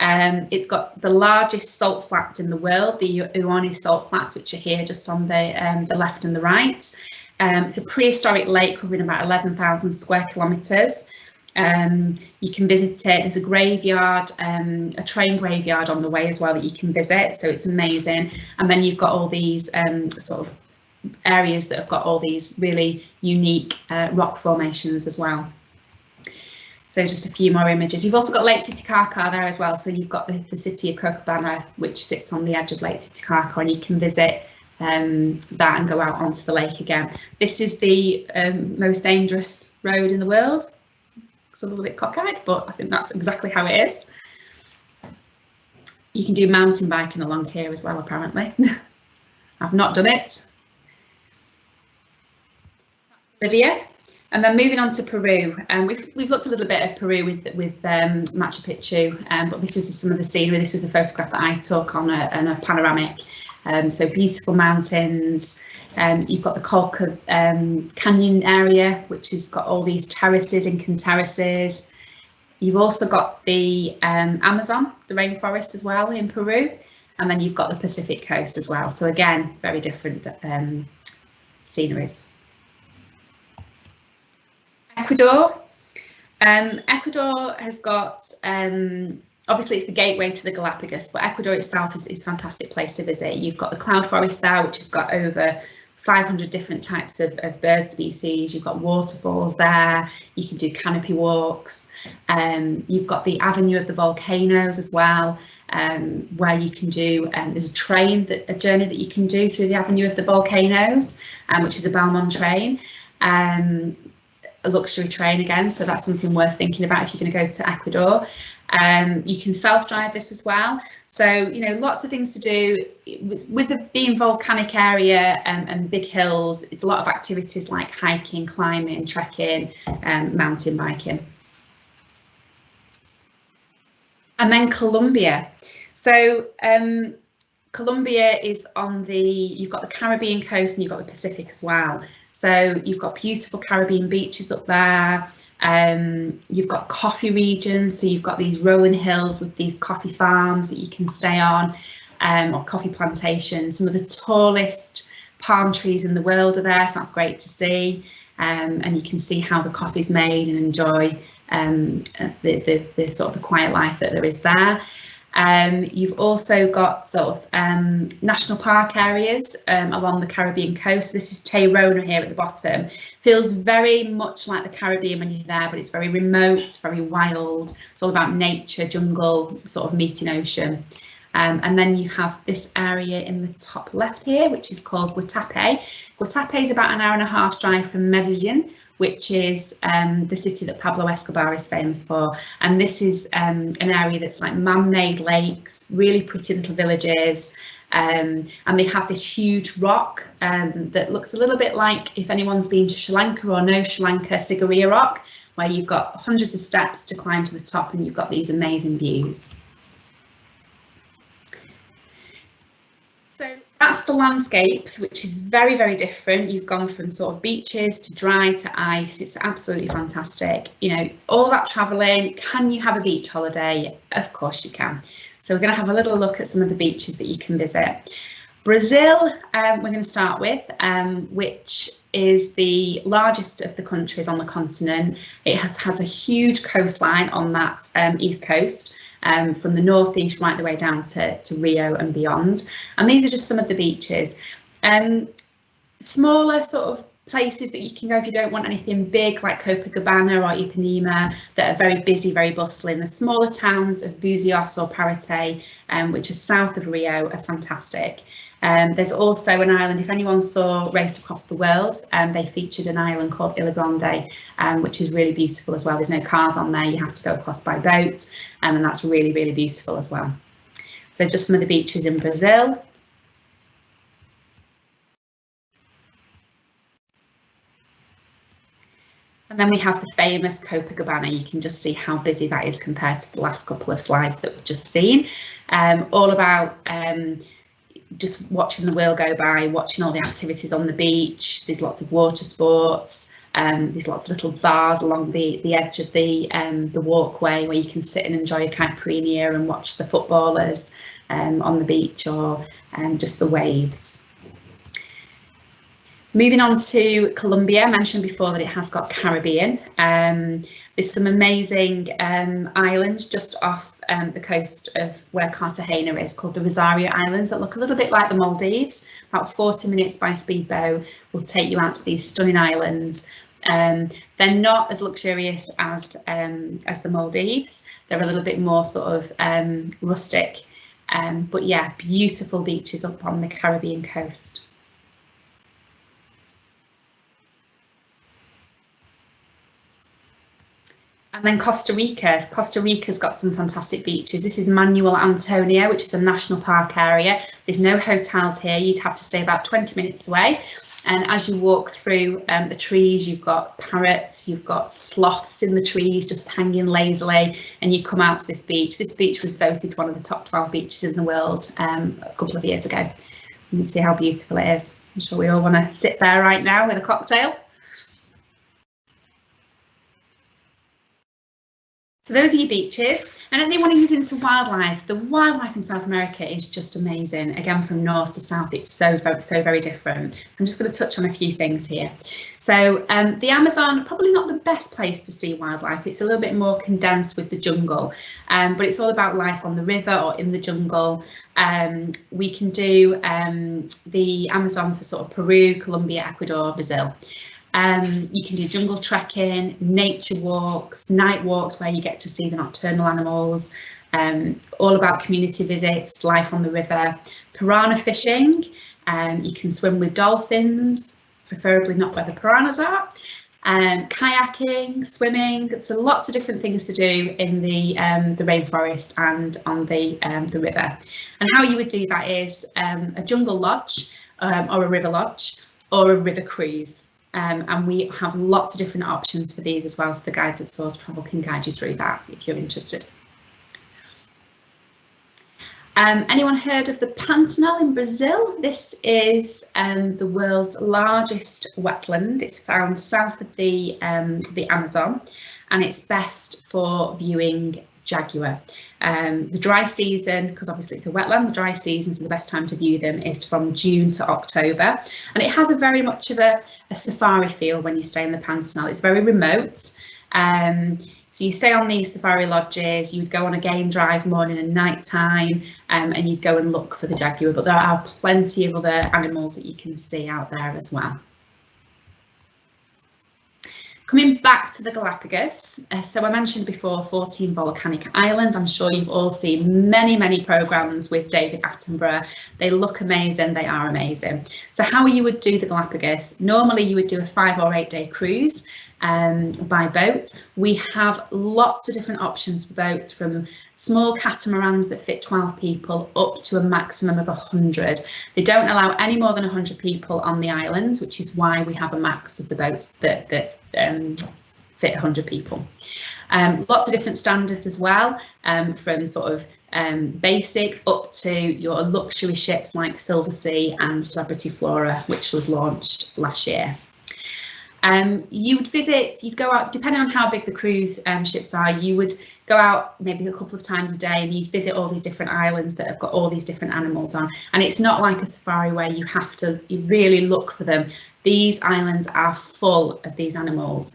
It's got the largest salt flats in the world, the Uyuni salt flats, which are here just on the left and the right. It's a prehistoric lake covering about 11,000 square kilometres. You can visit it. There's a graveyard, a train graveyard on the way as well that you can visit, so it's amazing. And then you've got all these sort of areas that have got all these really unique rock formations as well. So just a few more images. You've also got Lake Titicaca there as well, so you've got the city of Copacabana, which sits on the edge of Lake Titicaca, and you can visit that and go out onto the lake again. This is the most dangerous road in the world. A little bit cockeyed, but I think that's exactly how it is. You can do mountain biking along here as well, apparently. I've not done it. Bolivia, and then moving on to Peru. We've looked a little bit of Peru with Machu Picchu, but this is some of the scenery. This was a photograph that I took on a panoramic. So beautiful mountains. You've got the Colca Canyon area, which has got all these terraces, Incan terraces. You've also got the Amazon, the rainforest as well in Peru, and then you've got the Pacific coast as well. So again, very different sceneries. Ecuador. Ecuador has got obviously, it's the gateway to the Galapagos, but Ecuador itself is a fantastic place to visit. You've got the cloud forest there, which has got over 500 different types of bird species. You've got waterfalls there. You can do canopy walks. You've got the Avenue of the Volcanoes as well, where you can do, there's a journey that you can do through the Avenue of the Volcanoes, which is a Belmont train. A luxury train again, so that's something worth thinking about if you're going to go to Ecuador. You can self-drive this as well, so you know, lots of things to do with the being volcanic area and big hills. It's a lot of activities like hiking, climbing, trekking, mountain biking. And then Colombia. So Colombia is on you've got the Caribbean coast and you've got the Pacific as well. So you've got beautiful Caribbean beaches up there. You've got coffee regions, so you've got these rolling hills with these coffee farms that you can stay on, or coffee plantations. Some of the tallest palm trees in the world are there, so that's great to see. And you can see how the coffee's made and enjoy the sort of the quiet life that there is there. You've also got sort of national park areas along the Caribbean coast. This is Tayrona here at the bottom. Feels very much like the Caribbean when you're there, but it's very remote, very wild. It's all about nature, jungle, sort of meeting ocean. And then you have this area in the top left here, which is called Guatapé. Guatapé is about an hour and a half drive from Medellin, which is the city that Pablo Escobar is famous for. And this is an area that's like man-made lakes, really pretty little villages. And they have this huge rock that looks a little bit like, if anyone's been to Sri Lanka or knows Sri Lanka, Sigiriya Rock, where you've got hundreds of steps to climb to the top and you've got these amazing views. So that's the landscapes, which is very, very different. You've gone from sort of beaches to dry to ice. It's absolutely fantastic. You know, all that travelling. Can you have a beach holiday? Of course you can. So we're going to have a little look at some of the beaches that you can visit. Brazil, we're going to start with, which is the largest of the countries on the continent. It has a huge coastline on that east coast, from the northeast right the way down to Rio and beyond. And these are just some of the beaches. Smaller sort of places that you can go if you don't want anything big, like Copacabana or Ipanema, that are very busy, very bustling. The smaller towns of Buzios or Paraty, which are south of Rio, are fantastic. There's also an island, if anyone saw Race Across the World, they featured an island called Ilha Grande, which is really beautiful as well. There's no cars on there, you have to go across by boat, and that's really, really beautiful as well. So just some of the beaches in Brazil. And then we have the famous Copacabana. You can just see how busy that is compared to the last couple of slides that we've just seen. All about just watching the wheel go by, watching all the activities on the beach. There's lots of water sports. There's lots of little bars along the edge of the walkway where you can sit and enjoy a caipirinha and watch the footballers on the beach, or just the waves. Moving on to Colombia, I mentioned before that it has got Caribbean. There's some amazing islands just off the coast of where Cartagena is, called the Rosario Islands, that look a little bit like the Maldives. About 40 minutes by speedboat will take you out to these stunning islands. They're not as luxurious as the Maldives. They're a little bit more sort of rustic, but yeah, beautiful beaches up on the Caribbean coast. And then Costa Rica. Costa Rica's got some fantastic beaches. This is Manuel Antonio, which is a national park area. There's no hotels here. You'd have to stay about 20 minutes away. And as you walk through the trees, you've got parrots, you've got sloths in the trees just hanging lazily, and you come out to this beach. This beach was voted one of the top 12 beaches in the world a couple of years ago. You can see how beautiful it is. I'm sure we all want to sit there right now with a cocktail. So those are your beaches. And anyone who's into wildlife, the wildlife in South America is just amazing. Again, from north to south, it's so very different. I'm just going to touch on a few things here. So the Amazon, probably not the best place to see wildlife. It's a little bit more condensed with the jungle, but it's all about life on the river or in the jungle. We can do the Amazon for sort of Peru, Colombia, Ecuador, Brazil. You can do jungle trekking, nature walks, night walks where you get to see the nocturnal animals, all about community visits, life on the river, piranha fishing, you can swim with dolphins, preferably not where the piranhas are, kayaking, swimming. So lots of different things to do in the rainforest and on the river. And how you would do that is a jungle lodge, or a river lodge, or a river cruise. And we have lots of different options for these as well, so the guides at Swords Travel can guide you through that if you're interested. Anyone heard of the Pantanal in Brazil? This is the world's largest wetland. It's found south of the Amazon, and it's best for viewing jaguar. The dry season, because obviously it's a wetland, the dry season, so the best time to view them is from June to October, and it has a very much of a safari feel when you stay in the Pantanal. It's very remote, so you stay on these safari lodges, you'd go on a game drive morning and night time, and you'd go and look for the jaguar, but there are plenty of other animals that you can see out there as well. Coming back to the Galapagos, so I mentioned before 14 volcanic islands. I'm sure you've all seen many programmes with David Attenborough. They look amazing, they are amazing. So how you would do the Galapagos, normally you would do a 5 or 8 day cruise by boat. We have lots of different options for boats, from small catamarans that fit 12 people up to a maximum of 100. They don't allow any more than 100 people on the islands, which is why we have a max of the boats that fit 100 people. Lots of different standards as well, from sort of basic up to your luxury ships like Silversea and Celebrity Flora, which was launched last year. You'd go out, depending on how big the cruise ships are, you would go out maybe a couple of times a day and you'd visit all these different islands that have got all these different animals on. And it's not like a safari where you have to really look for them. These islands are full of these animals.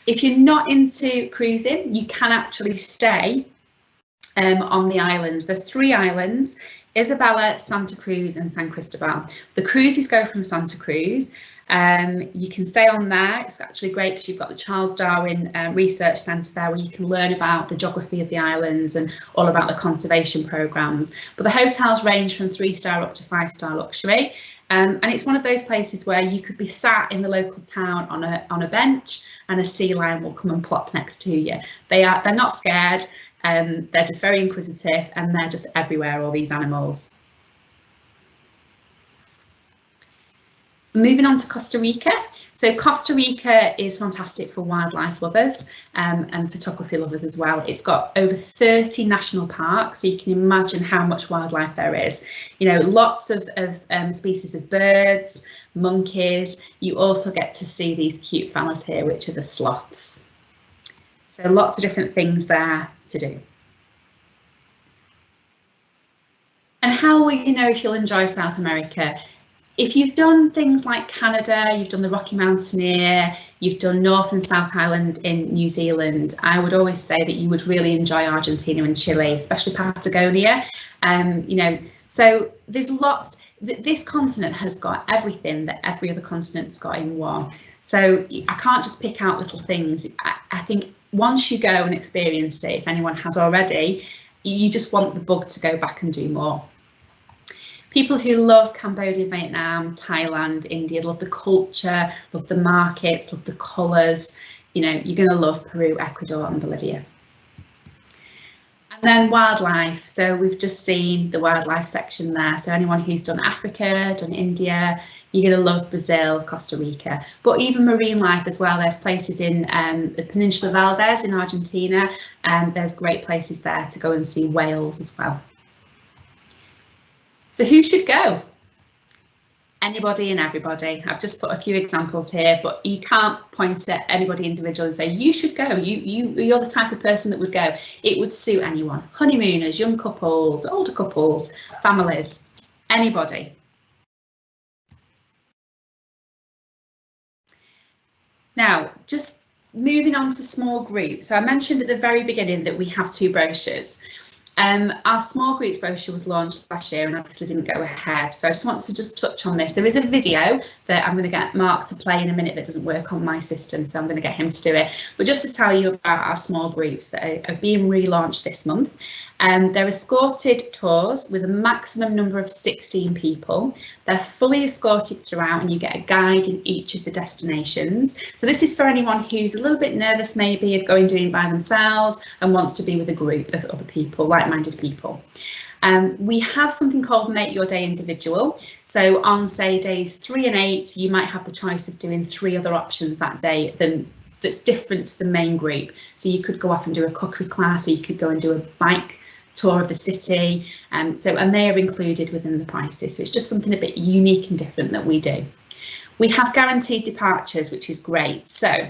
If you're not into cruising, you can actually stay on the islands. There's 3 islands: Isabella, Santa Cruz and San Cristobal. The cruises go from Santa Cruz. You can stay on there. It's actually great because you've got the Charles Darwin Research Centre there, where you can learn about the geography of the islands and all about the conservation programmes. But the hotels range from 3-star up to 5-star luxury. And it's one of those places where you could be sat in the local town on a bench and a sea lion will come and plop next to you. They're not scared. They're just very inquisitive and they're just everywhere, all these animals. Moving on to Costa Rica. So Costa Rica is fantastic for wildlife lovers and photography lovers as well. It's got over 30 national parks, so you can imagine how much wildlife there is. You know, lots of species of birds, monkeys. You also get to see these cute fellas here, which are the sloths. So lots of different things there to do. And how will you know if you'll enjoy South America? If you've done things like Canada, you've done the Rocky Mountaineer, you've done North and South Island in New Zealand, I would always say that you would really enjoy Argentina and Chile, especially Patagonia. You know, so there's lots. This continent has got everything that every other continent's got in one. So I can't just pick out little things. I think once you go and experience it, if anyone has already, you just want the bug to go back and do more. People who love Cambodia, Vietnam, Thailand, India, love the culture, love the markets, love the colours. You know, you're going to love Peru, Ecuador and Bolivia. And then wildlife. So we've just seen the wildlife section there. So anyone who's done Africa, done India, you're going to love Brazil, Costa Rica. But even marine life as well. There's places in the Peninsula of Valdez in Argentina, and there's great places there to go and see whales as well. So who should go? Anybody and everybody. I've just put a few examples here, but you can't point at anybody individually and say you should go. You're the type of person that would go. It would suit anyone. Honeymooners, young couples, older couples, families, anybody. Now, just moving on to small groups. So I mentioned at the very beginning that we have 2 brochures. Our small groups brochure was launched last year and obviously didn't go ahead, so I just want to touch on this. There is a video that I'm going to get Mark to play in a minute that doesn't work on my system, so I'm going to get him to do it. But just to tell you about our small groups that are being relaunched this month. They're escorted tours with a maximum number of 16 people. They're fully escorted throughout and you get a guide in each of the destinations. So this is for anyone who's a little bit nervous maybe of going doing it by themselves and wants to be with a group of other people, like-minded people. We have something called Make Your Day Individual. So on, say, days 3 and 8, you might have the choice of doing 3 other options that day that's different to the main group. So you could go off and do a cookery class, or you could go and do a bike tour of the city, and they are included within the prices. So it's just something a bit unique and different that we do. We have guaranteed departures, which is great. So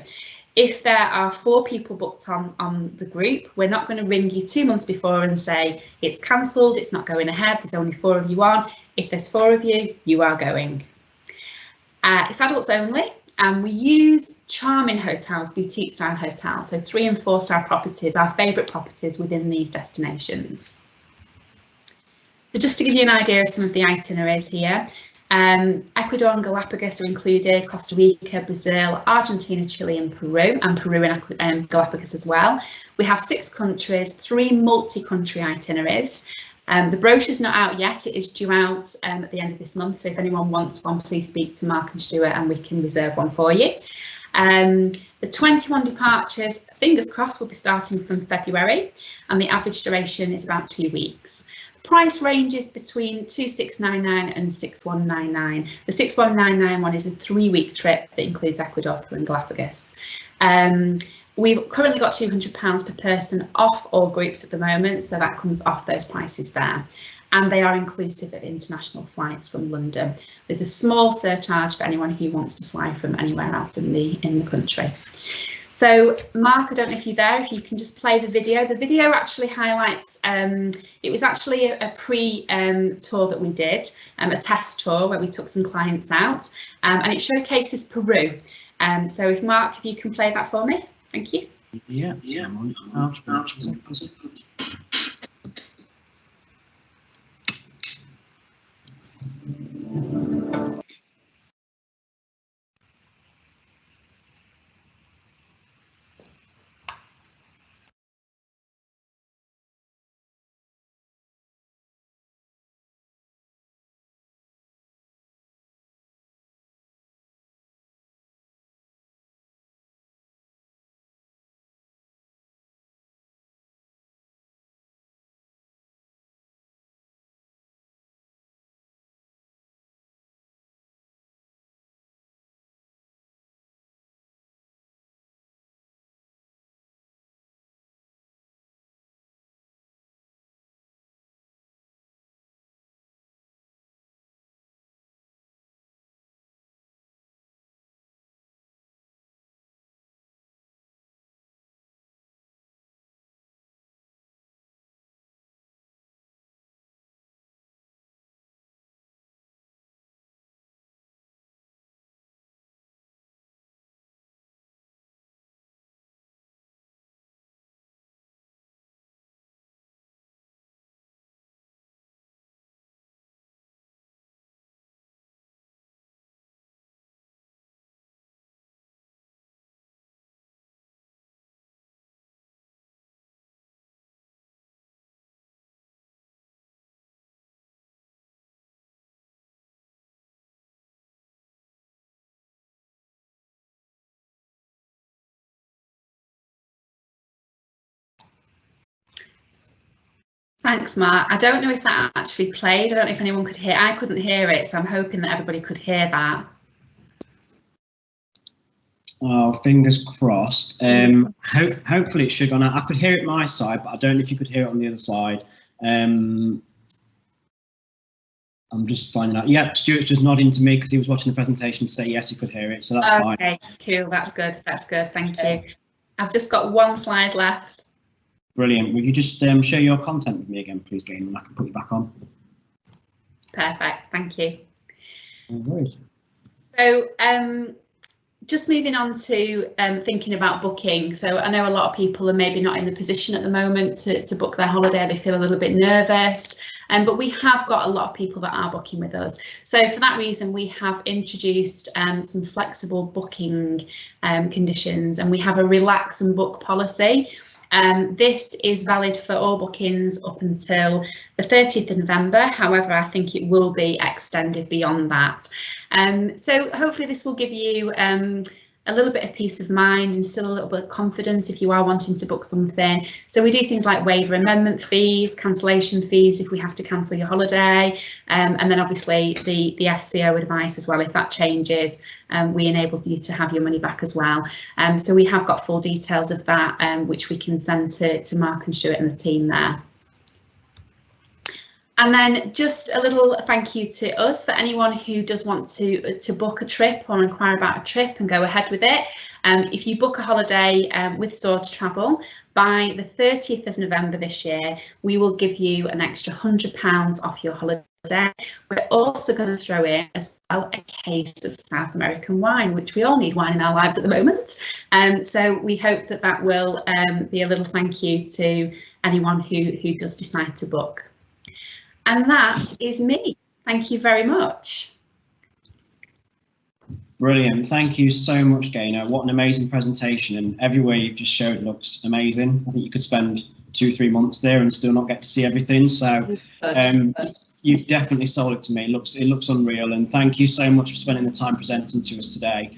if there are 4 people booked on the group, we're not going to ring you 2 months before and say it's cancelled, it's not going ahead, there's only 4 of you on. If there's 4 of you, you are going. It's adults only. And we use charming hotels, boutique style hotels, so 3- and 4-star properties, our favourite properties within these destinations. So just to give you an idea of some of the itineraries here, Ecuador and Galapagos are included, Costa Rica, Brazil, Argentina, Chile and Peru and Galapagos as well. We have 6 countries, 3 multi-country itineraries. The brochure's not out yet, it is due out at the end of this month, so if anyone wants one, please speak to Mark and Stuart and we can reserve one for you. The 21 departures, fingers crossed, will be starting from February, and the average duration is about 2 weeks. The price ranges between 2,699 and 6,199. The 6,199 one is a 3-week trip that includes Ecuador and Galapagos. we've currently got £200 per person off all groups at the moment, so that comes off those prices there. And they are inclusive of international flights from London. There's a small surcharge for anyone who wants to fly from anywhere else in the country. So Mark, I don't know if you're there, if you can just play the video. The video actually highlights, it was actually a pre-tour that we did, a test tour where we took some clients out, and it showcases Peru. So if Mark, if you can play that for me, thank you. Yeah. Thanks, Mark. I don't know if that actually played. I don't know if anyone could hear. I couldn't hear it, so I'm hoping that everybody could hear that. Oh, fingers crossed. Hopefully it should go on. I could hear it my side, but I don't know if you could hear it on the other side. I'm just finding out. Yeah, Stuart's just nodding to me because he was watching the presentation to say yes, he could hear it, so that's fine. Okay, cool. That's good. That's good. Thank you. I've just got one slide left. Brilliant. Will you just share your content with me again, please, Gaynor, and I can put you back on? Perfect. Thank you. No worries. So, just moving on to thinking about booking. So I know a lot of people are maybe not in the position at the moment to book their holiday. They feel a little bit nervous, but we have got a lot of people that are booking with us. So for that reason, we have introduced some flexible booking conditions, and we have a relax and book policy. This is valid for all bookings up until the 30th of November. However, I think it will be extended beyond that. So hopefully this will give you a little bit of peace of mind and still a little bit of confidence if you are wanting to book something. So we do things like waiver amendment fees, cancellation fees if we have to cancel your holiday, and then obviously the FCO advice as well. If that changes, we enable you to have your money back as well. So we have got full details of that, which we can send to Mark and Stuart and the team there. And then just a little thank you to us for anyone who does want to book a trip or inquire about a trip and go ahead with it. If you book a holiday with Swords Travel by the 30th of November this year, we will give you an extra £100 off your holiday. We're also going to throw in as well a case of South American wine, which we all need wine in our lives at the moment. So we hope that that will be a little thank you to anyone who does decide to book. And that is me. Thank you very much. Brilliant. Thank you so much, Gaynor. What an amazing presentation, and everywhere you've just showed looks amazing. I think you could spend 2-3 months there and still not get to see everything. So You've definitely sold it to me. It looks unreal, and thank you so much for spending the time presenting to us today.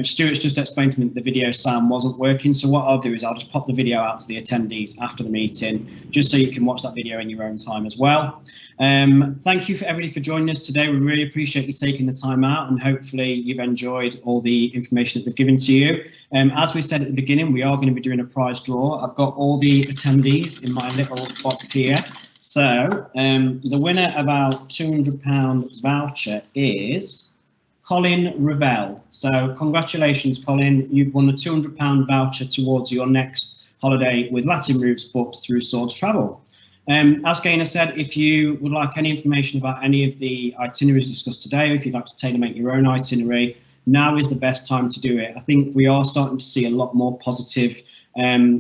Stuart's just explained to me that the video sound wasn't working, so what I'll do is I'll just pop the video out to the attendees after the meeting, just so you can watch that video in your own time as well. Thank you for everybody for joining us today. We really appreciate you taking the time out, and hopefully you've enjoyed all the information that we've given to you. As we said at the beginning, we are going to be doing a prize draw. I've got all the attendees in my little box here. So the winner of our £200 voucher is Colin Revell. So congratulations, Colin. You've won a £200 voucher towards your next holiday with Latin Routes booked through Swords Travel. As Gaynor said, if you would like any information about any of the itineraries discussed today, or if you'd like to tailor-make your own itinerary, now is the best time to do it. I think we are starting to see a lot more positive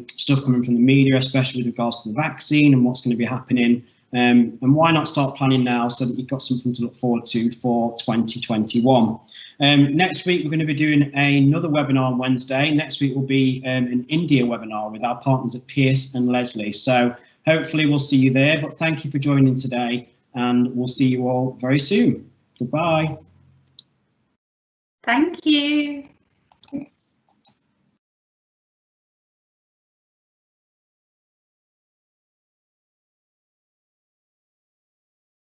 stuff coming from the media, especially with regards to the vaccine and what's going to be happening. And why not start planning now so that you've got something to look forward to for 2021. Next week, we're going to be doing another webinar on Wednesday. Next week will be an India webinar with our partners at Pierce and Leslie. So hopefully we'll see you there. But thank you for joining today, and we'll see you all very soon. Goodbye. Thank you.